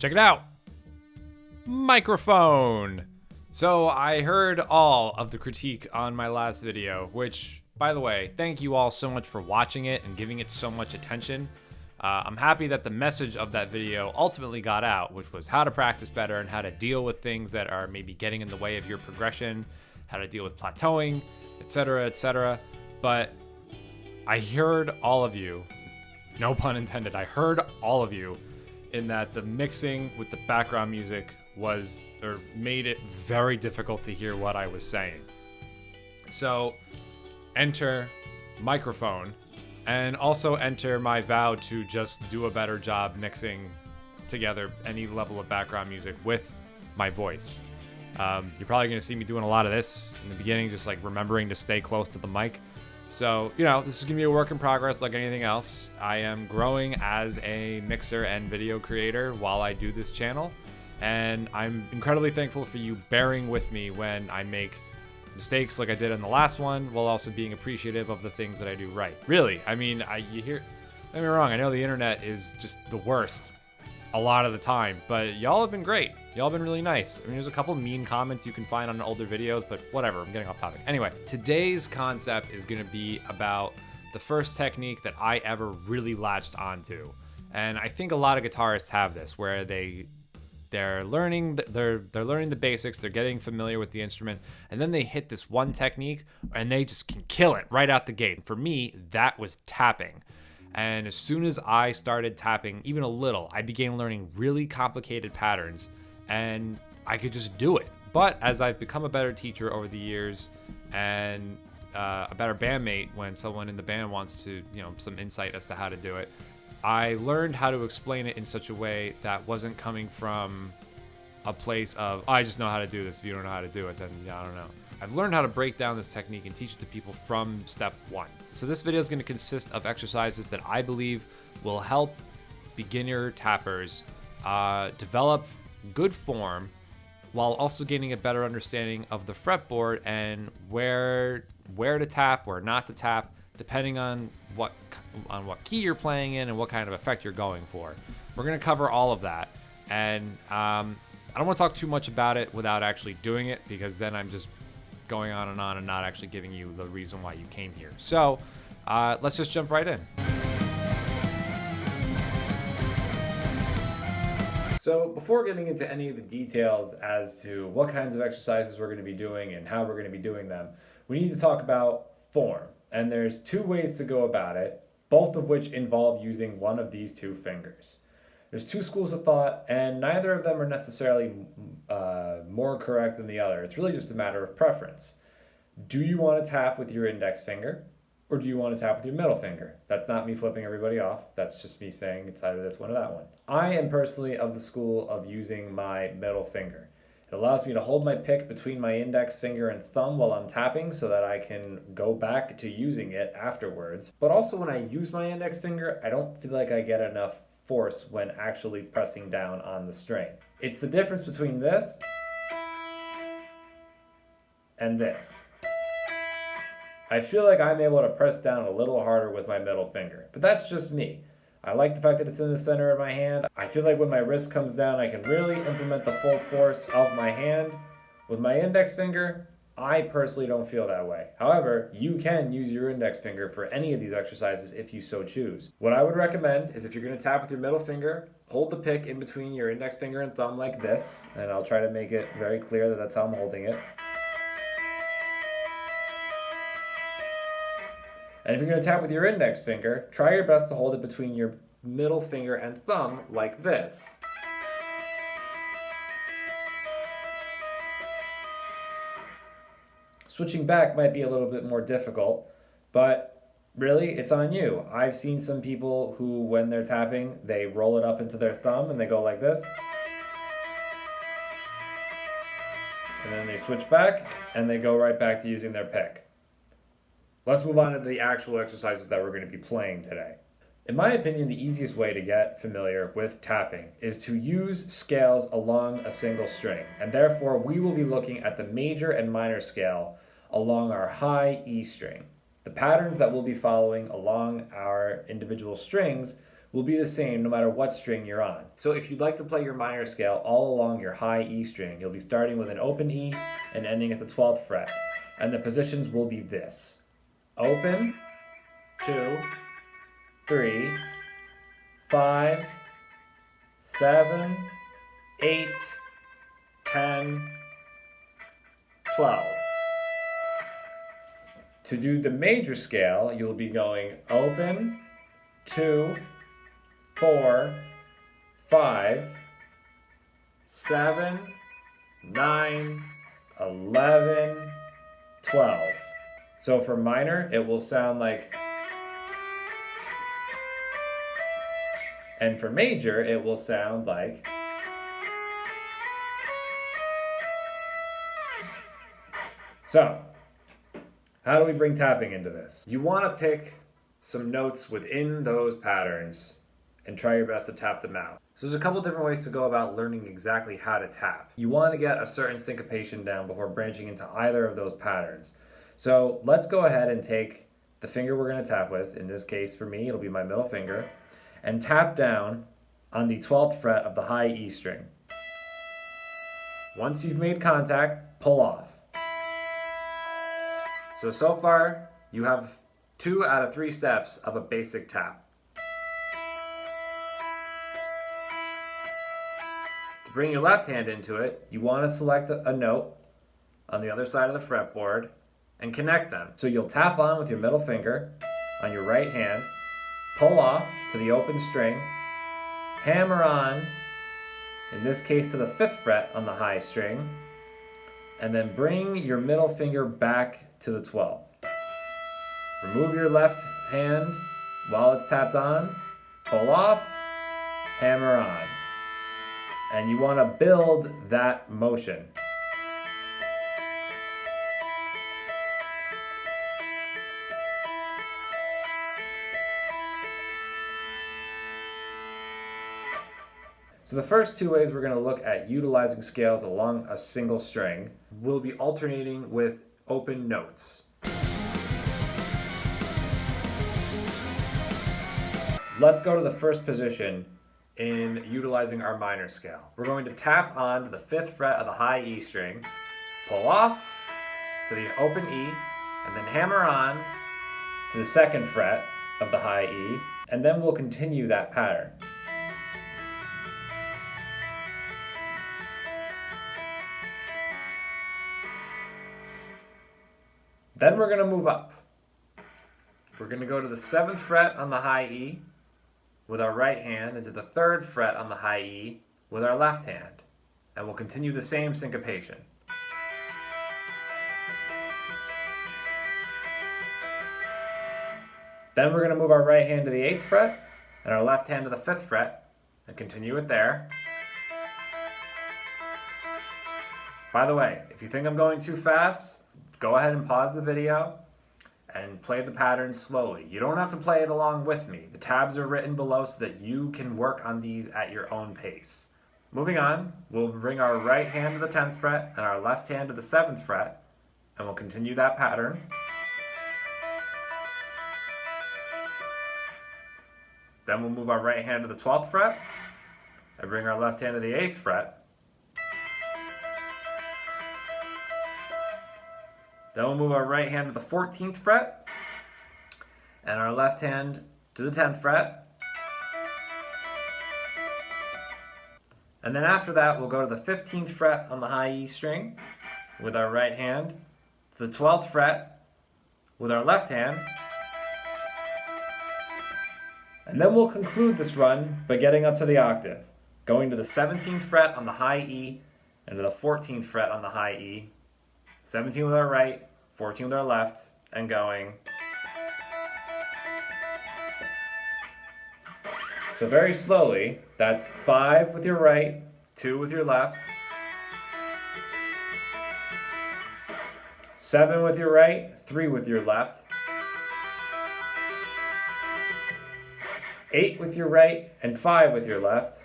Check it out. Microphone. So I heard all of the critique on my last video, which, by the way, thank you all so much for watching it and giving it so much attention. I'm happy that the message of that video ultimately got out, which was how to practice better and how to deal with things that are maybe getting in the way of your progression, how to deal with plateauing, etc., etc. But I heard all of you, no pun intended, I heard all of you in that the mixing with the background music made it very difficult to hear what I was saying. So enter microphone. And also enter my vow to just do a better job mixing together any level of background music with my voice. You're probably going to see me doing a lot of this in the beginning, just like remembering to stay close to the mic. So, this is going to be a work in progress like anything else. I am growing as a mixer and video creator while I do this channel. And I'm incredibly thankful for you bearing with me when I make mistakes like I did in the last one, while also being appreciative of the things that I do right. Really, I mean, don't get me wrong, I know the internet is just the worst a lot of the time, but y'all have been great. Y'all have been really nice. I mean, there's a couple mean comments you can find on older videos, but whatever, I'm getting off topic. Anyway, today's concept is gonna be about the first technique that I ever really latched onto. And I think a lot of guitarists have this, where they're learning the basics, they're getting familiar with the instrument, and then they hit this one technique and they just can kill it right out the gate. For me, that was tapping. And as soon as I started tapping even a little, I began learning really complicated patterns and I could just do it. But as I've become a better teacher over the years and a better bandmate when someone in the band wants to, some insight as to how to do it, I learned how to explain it in such a way that wasn't coming from a place of, I just know how to do this. If you don't know how to do it, then I don't know. I've learned how to break down this technique and teach it to people from step one. So this video is going to consist of exercises that I believe will help beginner tappers develop good form while also gaining a better understanding of the fretboard and where to tap, where not to tap, depending on what key you're playing in and what kind of effect you're going for. We're going to cover all of that, and I don't want to talk too much about it without actually doing it, because then I'm just going on and not actually giving you the reason why you came here. So let's just jump right in. So before getting into any of the details as to what kinds of exercises we're going to be doing and how we're going to be doing them, we need to talk about form. And there's two ways to go about it, both of which involve using one of these two fingers. There's two schools of thought, and neither of them are necessarily more correct than the other. It's really just a matter of preference. Do you want to tap with your index finger, or do you want to tap with your middle finger? That's not me flipping everybody off. That's just me saying it's either this one or that one. I am personally of the school of using my middle finger. It allows me to hold my pick between my index finger and thumb while I'm tapping so that I can go back to using it afterwards. But also when I use my index finger, I don't feel like I get enough force when actually pressing down on the string. It's the difference between this and this. I feel like I'm able to press down a little harder with my middle finger, but that's just me. I like the fact that it's in the center of my hand. I feel like when my wrist comes down, I can really implement the full force of my hand. With my index finger, I personally don't feel that way. However, you can use your index finger for any of these exercises if you so choose. What I would recommend is if you're going to tap with your middle finger, hold the pick in between your index finger and thumb like this, and I'll try to make it very clear that that's how I'm holding it. And if you're going to tap with your index finger, try your best to hold it between your middle finger and thumb like this. Switching back might be a little bit more difficult, but really, it's on you. I've seen some people who, when they're tapping, they roll it up into their thumb and they go like this. And then they switch back and they go right back to using their pick. Let's move on to the actual exercises that we're going to be playing today. In my opinion, the easiest way to get familiar with tapping is to use scales along a single string, and therefore we will be looking at the major and minor scale along our high E string. The patterns that we'll be following along our individual strings will be the same no matter what string you're on. So if you'd like to play your minor scale all along your high E string, you'll be starting with an open E and ending at the 12th fret. And the positions will be this: open, 2, 3, 5, 7, 8, 10, 12. To do the major scale, you'll be going open, 2, 4, 5, 7, 9, 11, 12. So for minor, it will sound like, and for major, it will sound like. So, how do we bring tapping into this? You want to pick some notes within those patterns and try your best to tap them out. So there's a couple different ways to go about learning exactly how to tap. You want to get a certain syncopation down before branching into either of those patterns. So let's go ahead and take the finger we're going to tap with. In this case, for me, it'll be my middle finger, and tap down on the 12th fret of the high E string. Once you've made contact, pull off. So far, you have 2 out of 3 steps of a basic tap. To bring your left hand into it, you want to select a note on the other side of the fretboard and connect them. So you'll tap on with your middle finger on your right hand, pull off to the open string, hammer on, in this case to the 5th fret on the high string, and then bring your middle finger back to the 12th. Remove your left hand while it's tapped on, pull off, hammer on. And you want to build that motion. So the first 2 ways we're going to look at utilizing scales along a single string will be alternating with open notes. Let's go to the first position in utilizing our minor scale. We're going to tap on to the 5th fret of the high E string, pull off to the open E, and then hammer on to the 2nd fret of the high E, and then we'll continue that pattern. Then we're going to move up. We're going to go to the 7th fret on the high E with our right hand and to the 3rd fret on the high E with our left hand. And we'll continue the same syncopation. Then we're going to move our right hand to the 8th fret and our left hand to the 5th fret and continue it there. By the way, if you think I'm going too fast, go ahead and pause the video and play the pattern slowly. You don't have to play it along with me. The tabs are written below so that you can work on these at your own pace. Moving on, we'll bring our right hand to the 10th fret and our left hand to the 7th fret, and we'll continue that pattern. Then we'll move our right hand to the 12th fret and bring our left hand to the 8th fret. Then we'll move our right hand to the 14th fret and our left hand to the 10th fret. And then after that, we'll go to the 15th fret on the high E string with our right hand, to the 12th fret with our left hand. And then we'll conclude this run by getting up to the octave, going to the 17th fret on the high E and to the 14th fret on the high E. 17 with our right, 14 with our left, and going. So very slowly, that's 5 with your right, 2 with your left, 7 with your right, 3 with your left, 8 with your right, and 5 with your left,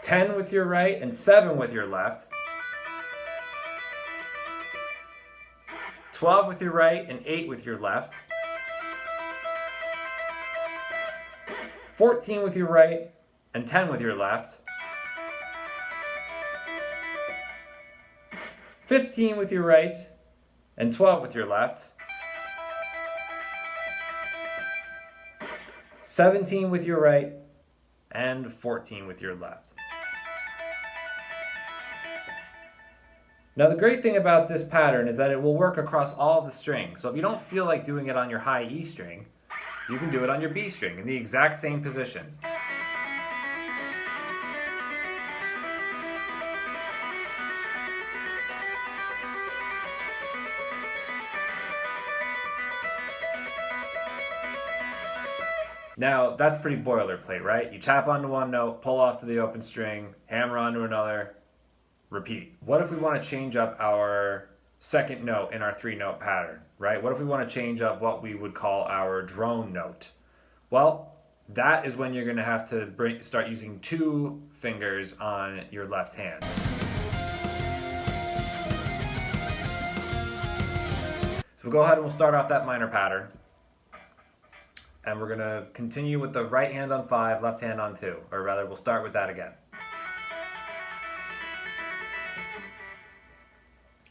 10 with your right and 7 with your left, 12 with your right and 8 with your left, 14 with your right, and 10 with your left. 15 with your right, and 12 with your left. 17 with your right, and 14 with your left. Now the great thing about this pattern is that it will work across all the strings. So if you don't feel like doing it on your high E string, you can do it on your B string in the exact same positions. Now, that's pretty boilerplate, right? You tap onto one note, pull off to the open string, hammer onto another, repeat. What if we want to change up our second note in our 3-note pattern, right? What if we want to change up what we would call our drone note? Well, that is when you're going to have to start using 2 fingers on your left hand. So we'll go ahead and we'll start off that minor pattern. And we're going to continue with the right hand on 5, left hand on 2. Or rather, we'll start with that again.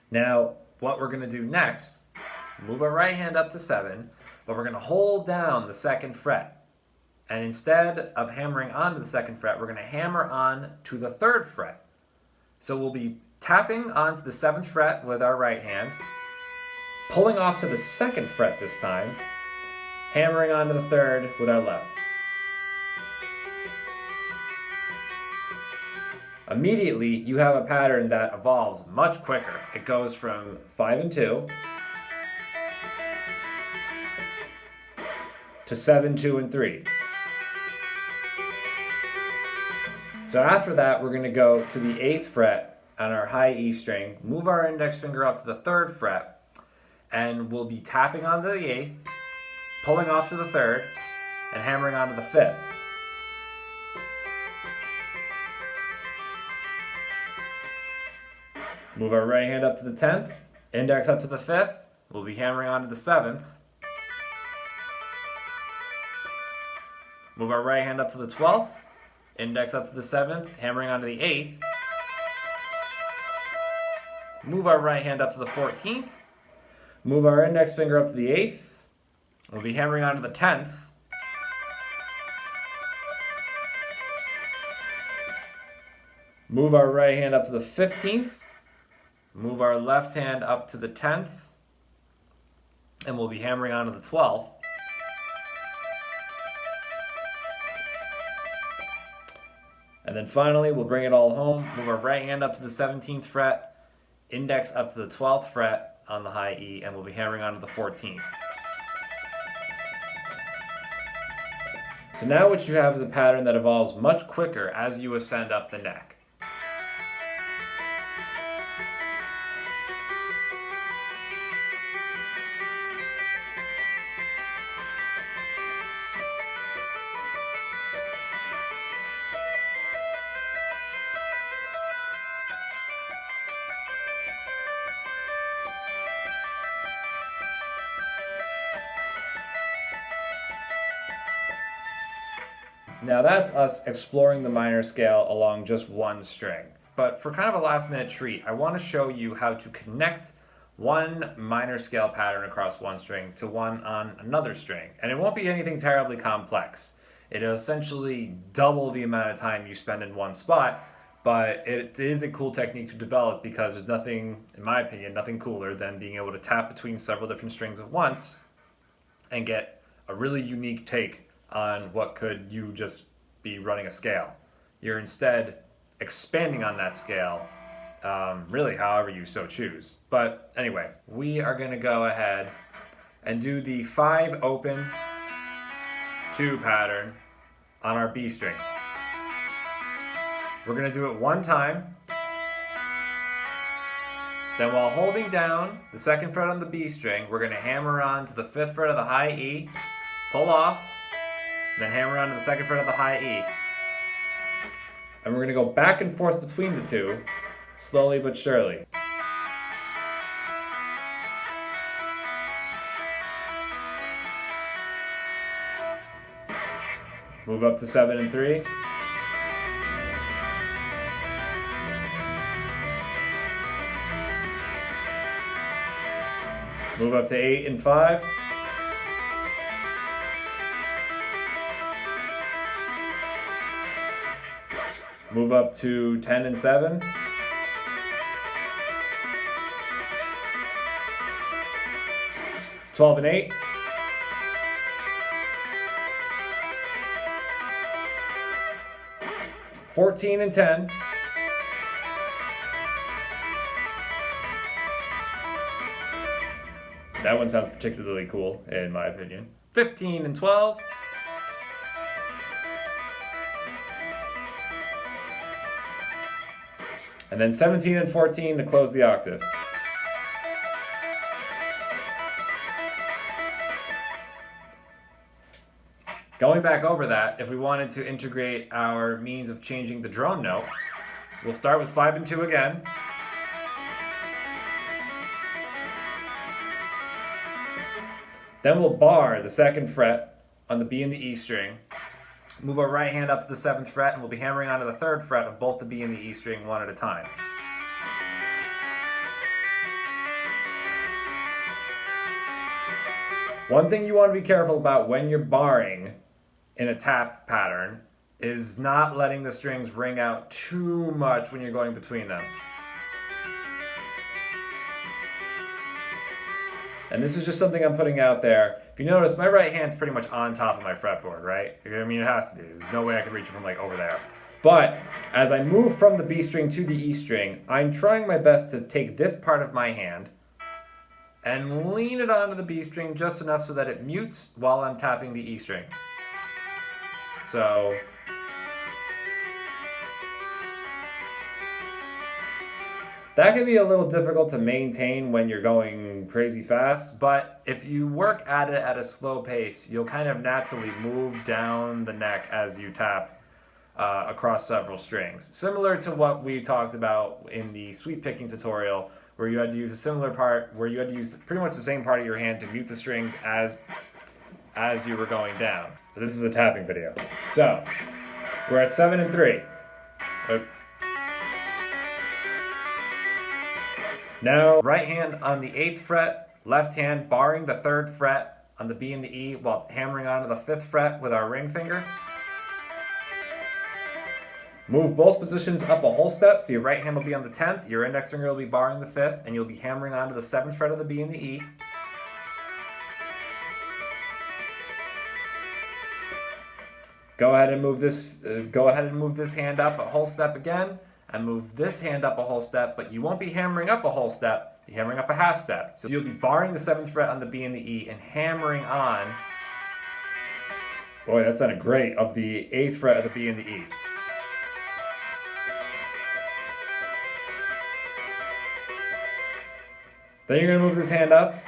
Now, what we're going to do next, move our right hand up to 7, but we're going to hold down the 2nd fret. And instead of hammering onto the 2nd fret, we're going to hammer on to the 3rd fret. So we'll be tapping onto the 7th fret with our right hand, pulling off to the 2nd fret this time, hammering onto the 3rd with our left. Immediately, you have a pattern that evolves much quicker. It goes from 5 and 2 to 7, 2, and 3. So after that, we're going to go to the 8th fret on our high E string, move our index finger up to the 3rd fret, and we'll be tapping onto the 8th, pulling off to the 3rd, and hammering onto the 5th. Move our right hand up to the 10th, index up to the 5th, we'll be hammering onto the 7th. Move our right hand up to the 12th, index up to the 7th, hammering onto the 8th. Move our right hand up to the 14th, move our index finger up to the 8th, we'll be hammering onto the 10th. Move our right hand up to the 15th, move our left hand up to the 10th, and we'll be hammering onto the 12th. And then finally, we'll bring it all home, move our right hand up to the 17th fret, index up to the 12th fret on the high E, and we'll be hammering onto the 14th. So now what you have is a pattern that evolves much quicker as you ascend up the neck. Now that's us exploring the minor scale along just one string. But for kind of a last minute treat, I want to show you how to connect one minor scale pattern across one string to one on another string. And it won't be anything terribly complex. It'll essentially double the amount of time you spend in one spot, but it is a cool technique to develop because there's nothing, in my opinion, nothing cooler than being able to tap between several different strings at once and get a really unique take on what could you just be running a scale. You're instead expanding on that scale, really however you so choose. But anyway, we are going to go ahead and do the 5 open 2 pattern on our B string. We're going to do it one time. Then while holding down the 2nd fret on the B string, we're going to hammer on to the 5th fret of the high E, pull off, then hammer on to the 2nd fret of the high E. And we're going to go back and forth between the two, slowly but surely. Move up to 7 and 3. Move up to 8 and 5. Move up to 10 and 7. $12 and 8. $14 and 10. That one sounds particularly cool, in my opinion. 15 and 12. And then 17 and 14 to close the octave. Going back over that, if we wanted to integrate our means of changing the drone note, we'll start with 5 and 2 again. Then we'll bar the 2nd fret on the B and the E string. Move our right hand up to the 7th fret, and we'll be hammering onto the 3rd fret of both the B and the E string one at a time. One thing you want to be careful about when you're barring in a tap pattern is not letting the strings ring out too much when you're going between them. And this is just something I'm putting out there. If you notice, my right hand's pretty much on top of my fretboard, right? I mean, it has to be. There's no way I could reach it from like over there. But as I move from the B string to the E string, I'm trying my best to take this part of my hand and lean it onto the B string just enough so that it mutes while I'm tapping the E string. So that can be a little difficult to maintain when you're going crazy fast, but if you work at it at a slow pace, you'll kind of naturally move down the neck as you tap across several strings. Similar to what we talked about in the sweep picking tutorial, where you had to use a similar part, where you had to use pretty much the same part of your hand to mute the strings as you were going down. But this is a tapping video. So, we're at 7 and 3. Now, right hand on the 8th fret, left hand barring the 3rd fret on the B and the E while hammering onto the 5th fret with our ring finger. Move both positions up a whole step, so your right hand will be on the 10th, your index finger will be barring the 5th, and you'll be hammering onto the 7th fret of the B and the E. Go ahead and move this hand up a whole step again, and move this hand up a whole step, but you won't be hammering up a whole step, you're hammering up a half step. So you'll be barring the 7th fret on the B and the E and hammering on, boy, that sounded great, of the 8th fret of the B and the E. Then you're going to move this hand up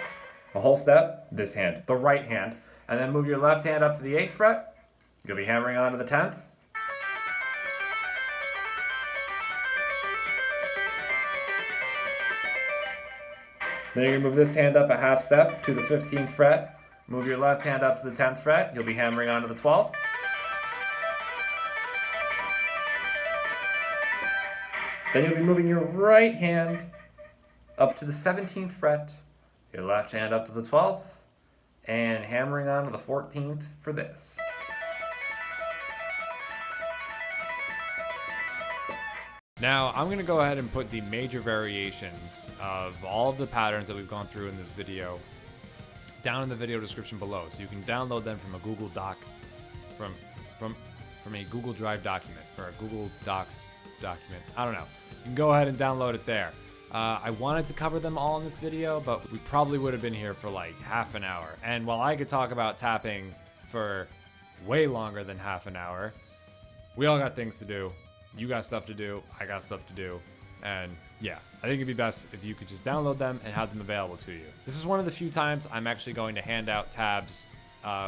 a whole step, this hand, the right hand, and then move your left hand up to the 8th fret. You'll be hammering onto the 10th. Then you're going to move this hand up a half step to the 15th fret. Move your left hand up to the 10th fret. You'll be hammering onto the 12th. Then you'll be moving your right hand up to the 17th fret, your left hand up to the 12th, and hammering onto the 14th for this. Now, I'm going to go ahead and put the major variations of all of the patterns that we've gone through in this video down in the video description below, so you can download them from a Google Doc, from a Google Drive document, or a Google Docs document. I don't know. You can go ahead and download it there. I wanted to cover them all in this video, but we probably would have been here for like half an hour. And while I could talk about tapping for way longer than half an hour, we all got things to do. You got stuff to do, I got stuff to do, and yeah, I think it'd be best if you could just download them and have them available to you. This is one of the few times I'm actually going to hand out tabs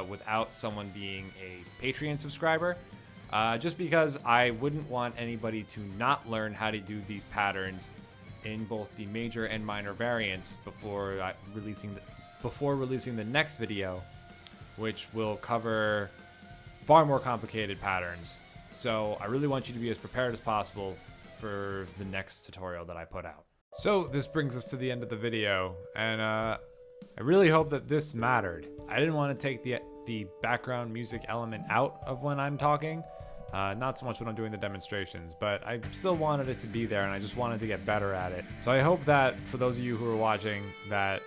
without someone being a Patreon subscriber, just because I wouldn't want anybody to not learn how to do these patterns in both the major and minor variants before releasing the next video, which will cover far more complicated patterns. So I really want you to be as prepared as possible for the next tutorial that I put out. So this brings us to the end of the video, and I really hope that this mattered. I didn't want to take the background music element out of when I'm talking, not so much when I'm doing the demonstrations, but I still wanted it to be there, and I just wanted to get better at it. So I hope that for those of you who are watching, that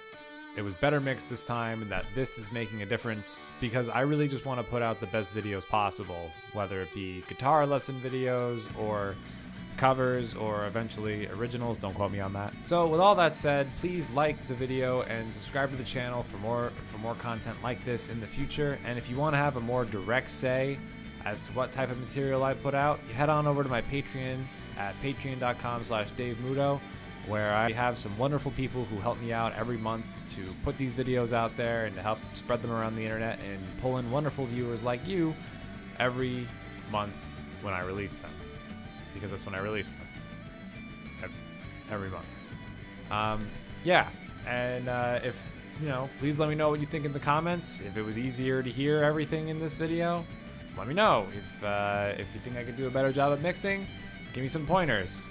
it was better mixed this time and that this is making a difference, because I really just want to put out the best videos possible, whether it be guitar lesson videos or covers or eventually originals. Don't quote me on that. So with all that said, please like the video and subscribe to the channel for more content like this in the future. And if you want to have a more direct say as to what type of material I put out, you head on over to my Patreon at patreon.com/DaveMuto, where I have some wonderful people who help me out every month to put these videos out there and to help spread them around the internet and pull in wonderful viewers like you every month when I release them. Because that's when I release them. Every month. Yeah. And if, please let me know what you think in the comments. If it was easier to hear everything in this video, let me know. If you think I could do a better job at mixing, give me some pointers.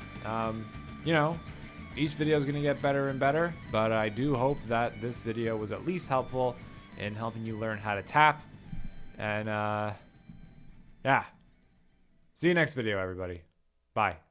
Each video is going to get better and better, but I do hope that this video was at least helpful in helping you learn how to tap. And yeah. See you next video, everybody. Bye.